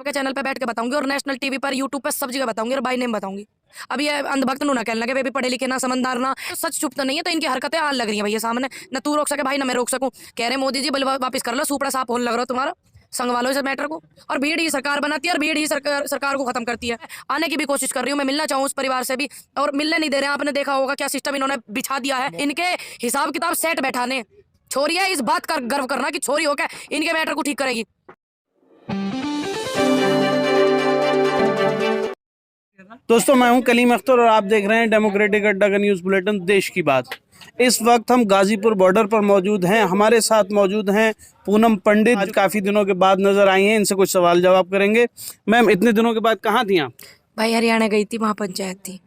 आपके चैनल पे बैठ के बताऊंगी और नेशनल टीवी पर, यूट्यूब पे, सब जगह बताऊंगी और बाय नेम बताऊंगी। अब ये अंधभक्त ना कहने लगे वे भी पढ़े लिखे ना समझदार ना, तो सच चुप तो नहीं है, तो इनकी हरकतें आन लग रही है भैया सामने। न तू रोक सके भाई, ना मैं रोक सकूं। कह रहे मोदी जी बल वापस कर लो, सुपड़ा साफ होने लग रहा हो तुम्हारा, संगवालो इस मैटर को। और भीड़ ही सरकार बनाती है और भीड़ ही सरकार को खत्म करती है। आने की भी कोशिश कर रही हूँ, मैं मिलना चाहूँ उस परिवार से भी, और मिलने नहीं दे रहे हैं। आपने देखा होगा क्या सिस्टम इन्होंने बिछा दिया है, इनके हिसाब किताब सेट बैठाने। छोरी है इस बात का गर्व करना कि छोरी होकर इनके मैटर को ठीक करेगी। दोस्तों, मैं हूं कलीम अख्तर और आप देख रहे हैं डेमोक्रेटिक अड्डा का न्यूज़ बुलेटिन देश की बात। इस वक्त हम गाजीपुर बॉर्डर पर मौजूद हैं। हमारे साथ मौजूद हैं पूनम पंडित। आज काफ़ी दिनों के बाद नज़र आई हैं, इनसे कुछ सवाल जवाब करेंगे। मैम, इतने दिनों के बाद कहाँ थी आप? भाई हरियाणा गई थी, महापंचायत थी।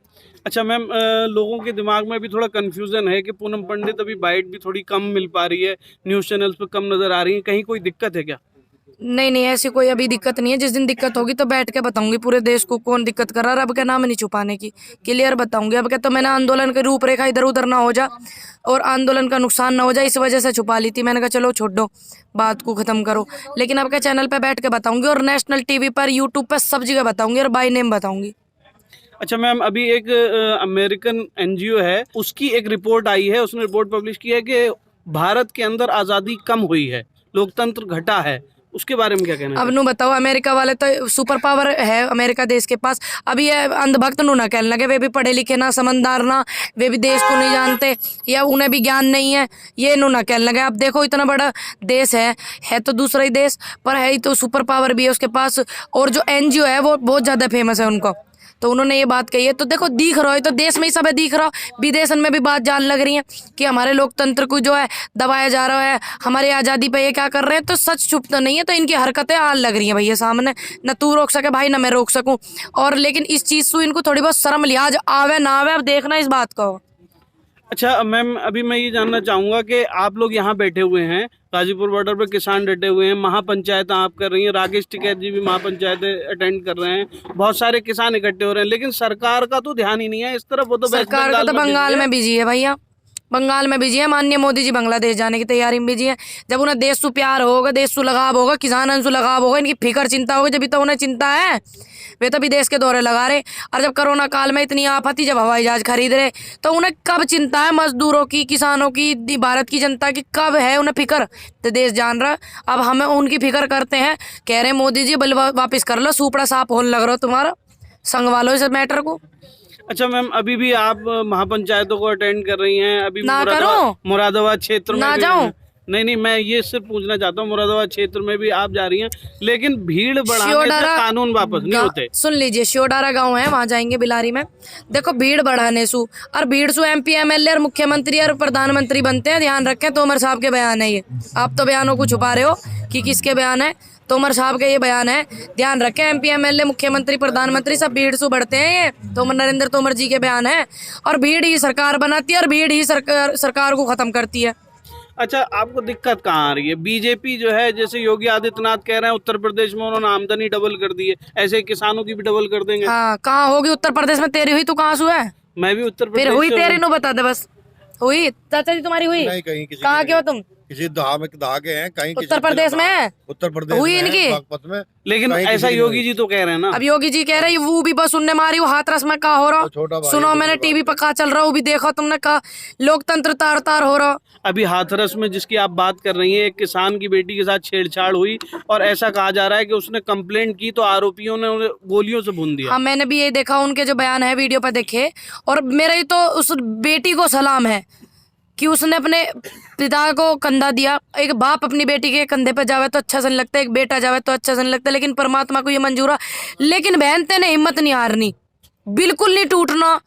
अच्छा मैम, लोगों के दिमाग में भी थोड़ा कन्फ्यूज़न है कि पूनम पंडित अभी बाइट भी थोड़ी कम मिल पा रही है, न्यूज़ चैनल्स पर कम नज़र आ रही है, कहीं कोई दिक्कत है क्या? नहीं नहीं, ऐसी कोई अभी दिक्कत नहीं है। जिस दिन दिक्कत होगी तो बैठ के बताऊंगी पूरे देश को कौन दिक्कत कर रहा है। अब क्या नाम नहीं छुपाने की, क्लियर बताऊंगी। अब क्या तो मैंने आंदोलन की रूपरेखा इधर उधर ना हो जा और आंदोलन का नुकसान ना हो जाए, इस वजह से छुपा ली थी। मैंने कहा चलो छोड़ो, बात को खत्म करो। लेकिन अब क्या चैनल पे बैठ के बताऊंगी और नेशनल टीवी पर, यूट्यूब पर, सब जगह बताऊंगी और बाय नेम बताऊंगी। अच्छा मैम, अभी एक अमेरिकन एनजीओ है, उसकी एक रिपोर्ट आई है, उसने रिपोर्ट पब्लिश की है कि भारत के अंदर आज़ादी कम हुई है, लोकतंत्र घटा है। उसके बारे में क्या कहना अब है? नू बताओ, अमेरिका वाले तो सुपर पावर है अमेरिका देश के पास। अब ये अंधभक्त नू ना कहने लगे वे भी पढ़े लिखे ना समझदार ना, वे भी देश को नहीं जानते या उन्हें भी ज्ञान नहीं है, ये नू ना कहने लगे। अब देखो इतना बड़ा देश है तो दूसरा ही देश, पर है ही तो सुपर पावर भी है उसके पास। और जो एनजीओ है वो बहुत ज्यादा फेमस है उनको, तो उन्होंने ये बात कही है। तो देखो दिख रहा है तो देश में ही सब है, दिख रहा, विदेशन में भी बात जान लग रही है कि हमारे लोकतंत्र को जो है दबाया जा रहा है, हमारी आज़ादी पे ये क्या कर रहे हैं। तो सच छुप तो नहीं है, तो इनकी हरकतें आन लग रही हैं भैया सामने। न तू रोक सके भाई, ना मैं रोक सकूं। और लेकिन इस चीज़ से इनको थोड़ी बहुत शर्म लिहाज आवे ना आवे, अब देखना इस बात को। अच्छा मैम, अभी मैं ये जानना चाहूँगा कि आप लोग यहाँ बैठे हुए हैं, गाजीपुर बॉर्डर पर किसान डटे हुए हैं, महापंचायत आप कर रही हैं, राकेश टिकैत जी भी महापंचायत अटेंड कर रहे हैं, बहुत सारे किसान इकट्ठे हो रहे हैं, लेकिन सरकार का तो ध्यान ही नहीं है इस तरफ। वो तो सरकार का तो बंगाल में बिजी है भैया, बंगाल में बिजी है। माननीय मोदी जी बांग्लादेश जाने की तैयारी में बिजी है। जब उन्हें देश से प्यार होगा, देश से लगाव होगा, किसानों से लगाव होगा, इनकी फिक्र चिंता होगी, जब तो उन्हें चिंता है। वे तो विदेश के दौरे लगा रहे। और जब कोरोना काल में इतनी आफत थी, जब हवाई जहाज खरीद रहे, तो उन्हें कब चिंता है मजदूरों की, किसानों की, भारत की जनता की? कब है उन्हें फिक्र? तो देश जान रहा। अब हमें उनकी फिक्र करते हैं। कह रहे मोदी जी बल वापिस कर लो, सुपड़ा साफ होने लग रहा हो तुम्हारा, संगवालो इस मैटर को। अच्छा मैम, अभी भी आप महापंचायतों को अटेंड कर रही हैं? अभी ना करो, मुरादाबाद क्षेत्र में ना भी जाऊं। नहीं, मैं ये सिर्फ पूछना चाहता हूँ, मुरादाबाद क्षेत्र में भी आप जा रही हैं, लेकिन भीड़ बढ़ाने से कानून वापस नहीं होते। सुन लीजिए, शिवडारा गांव है, वहां जाएंगे बिलारी में। देखो भीड़ बढ़ाने सु और भीड़ सु MP MLA और मुख्यमंत्री और प्रधानमंत्री बनते हैं। ध्यान रखें, तोमर साहब के बयान है ये। आप तो बयानों को छुपा रहे हो कि किसके बयान है। तोमर साहब के ये बयान है, ध्यान रखें। MP MLA, मुख्यमंत्री, प्रधानमंत्री सब भीड़ से बढ़ते हैं। ये तोमर, नरेंद्र तोमर जी के बयान है। और भीड़ ही सरकार बनाती है और भीड़ ही सरकार को खत्म करती है। अच्छा, आपको दिक्कत कहाँ आ रही है? बीजेपी जो है, जैसे योगी आदित्यनाथ कह रहे हैं उत्तर प्रदेश में उन्होंने आमदनी डबल कर दी है, ऐसे ही किसानों की भी डबल कर देंगे। हाँ, कहाँ होगी उत्तर प्रदेश में? तेरी हुई, तू कहाँ से है? मैं भी उत्तर प्रदेश फिर हुई से तेरी, नो बता दे बस। हुई चाचा जी तुम्हारी हुई? नहीं, कहीं किसी कहाँ के हो तुम? किसी दहाके हैं, कहीं उत्तर प्रदेश में है? उत्तर प्रदेश हुई में इनकी? बागपत में। लेकिन कहीं ऐसा किसी की योगी जी तो कह रहे हैं ना। अब योगी जी कह रहे वो भी बस उनने मारी, वो हाथरस में कहा हो रहा। छोटा भाई सुनो, है, मैंने छोटी टीवी पर कहा चल रहा, वो भी देखा तुमने, कहा लोकतंत्र तार तार हो रहा। अभी हाथरस में जिसकी आप बात कर रही हैं, एक किसान की बेटी के साथ छेड़छाड़ हुई और ऐसा कहा जा रहा है कि उसने कंप्लेंट की तो आरोपियों ने उन्हें गोलियों से भून दिया। हाँ, मैंने भी ये देखा, उनके जो बयान है वीडियो पर देखे। और मेरा ही तो उस बेटी को सलाम है कि उसने अपने पिता को कंधा दिया। एक बाप अपनी बेटी के कंधे पे जावे तो अच्छा सन लगता है, एक बेटा जावे तो अच्छा सन लगता है, लेकिन परमात्मा को ये मंजूर है। लेकिन बहनते ने हिम्मत नहीं हारनी, बिल्कुल नहीं टूटना।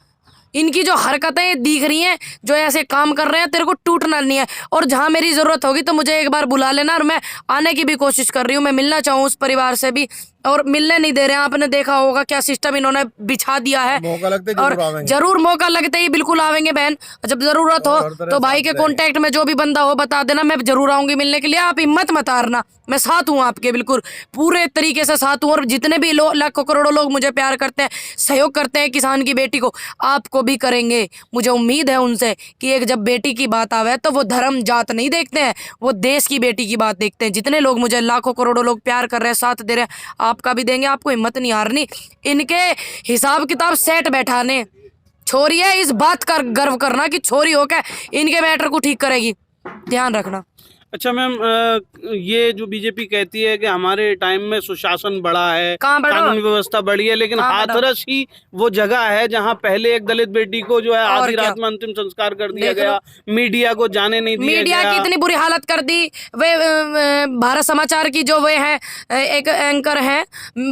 इनकी जो हरकतें दिख रही हैं, जो ऐसे काम कर रहे हैं, तेरे को टूटना नहीं है। और जहां मेरी जरूरत होगी तो मुझे एक बार बुला लेना, और मैं आने की भी कोशिश कर रही हूँ। मैं मिलना चाहूँ उस परिवार से भी, और मिलने नहीं दे रहे हैं। आपने देखा होगा क्या सिस्टम इन्होंने बिछा दिया है। मौका लगते ही और जरूर आवेंगे। जरूर मौका लगते ही बिल्कुल आवेंगे बहन। जब जरूरत हो हर तरह तो से भाई के साथ कांटेक्ट में जो भी बंदा हो बता देना, मैं जरूर आऊंगी मिलने के लिए। आप हिम्मत मत हारना, मैं साथ हूँ आपके, बिल्कुल पूरे तरीके से साथ हूँ। और जितने भी लाखों करोड़ों लोग मुझे प्यार करते हैं, सहयोग करते हैं किसान की बेटी को, आपको भी करेंगे। मुझे उम्मीद है उनसे कि एक जब बेटी की बात आवे तो वो धर्म जात नहीं देखते हैं, वो देश की बेटी की बात देखते हैं। जितने लोग मुझे, लाखों करोड़ों लोग प्यार कर रहे हैं, साथ दे रहे हैं, आपका भी देंगे, आपको हिम्मत नहीं हारनी। इनके हिसाब किताब सेट बैठाने, छोरी है इस बात का गर्व करना कि छोरी होकर इनके मैटर को ठीक करेगी, ध्यान रखना। अच्छा मैम, ये जो बीजेपी कहती है कि हमारे टाइम में सुशासन बढ़ा है, कहाँ बढ़ा? कानून व्यवस्था बढ़ी है, लेकिन कहाँ बढ़ा? हाथरस ही वो जगह है जहाँ पहले एक दलित बेटी को जो है और आधी क्या? रात में अंतिम संस्कार कर दिया देख लो। गया, मीडिया को जाने नहीं दिया मीडिया गया। की इतनी बुरी हालत कर दी। वे भारत समाचार की जो वे हैं एक एंकर हैं,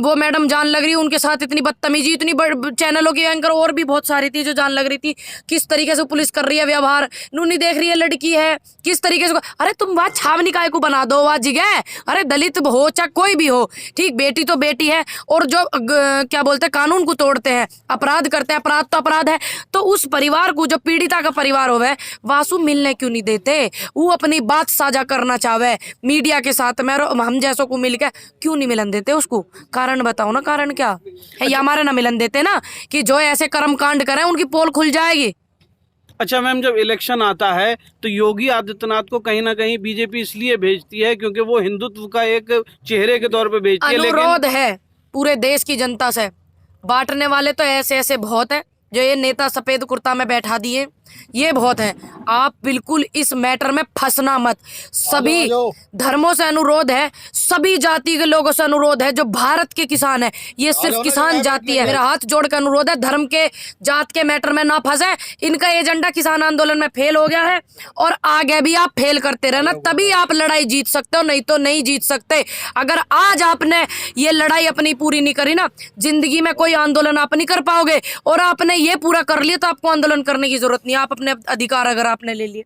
वो मैडम जान लग रही, उनके साथ इतनी बदतमीजी, इतनी चैनलों की एंकर और भी बहुत सारी थी जो जान लग रही थी। किस तरीके से पुलिस कर रही है व्यवहार, नूनी देख रही है लड़की है किस तरीके से। अरे तुम वहाँ छावनी काय को बना दो, वहाँ जगह, अरे दलित हो चाहे कोई भी हो, ठीक, बेटी तो बेटी है। और जो क्या बोलते हैं, कानून को तोड़ते हैं, अपराध करते हैं, अपराध तो अपराध है। तो उस परिवार को, जो पीड़िता का परिवार होवे, वासु मिलने क्यों नहीं देते? वो अपनी बात साझा करना चाहे मीडिया के साथ में, हम जैसों को मिलकर क्यों नहीं मिलन देते उसको? कारण बताओ ना, कारण क्या है? ये हमारे ना मिलन देते ना, कि जो ऐसे कर्म कांड करें उनकी पोल खुल जाएगी। अच्छा मैम, जब इलेक्शन आता है तो योगी आदित्यनाथ को कहीं ना कहीं बीजेपी इसलिए भेजती है क्योंकि वो हिंदुत्व का एक चेहरे के तौर पे भेजती है, अनुरोध है पूरे देश की जनता से। बांटने वाले तो ऐसे ऐसे बहुत हैं, जो ये नेता सफेद कुर्ता में बैठा दिए, ये बहुत है। आप बिल्कुल इस मैटर में फंसना मत। सभी धर्मों से अनुरोध है, सभी जाति के लोगों से अनुरोध है, जो भारत के किसान है, ये सिर्फ किसान जाति है। मेरा हाथ जोड़ कर अनुरोध है, धर्म के जात के मैटर में ना फंसे। इनका एजेंडा किसान आंदोलन में फेल हो गया है, और आगे भी आप फेल करते रहना, तभी आप लड़ाई जीत सकते हो, नहीं तो नहीं जीत सकते। अगर आज आपने ये लड़ाई अपनी पूरी नहीं करी ना, जिंदगी में कोई आंदोलन आप नहीं कर पाओगे। और आपने ये पूरा कर लिया तो आपको आंदोलन करने की जरूरत नहीं, आप अपने अधिकार अगर आपने ले लिए।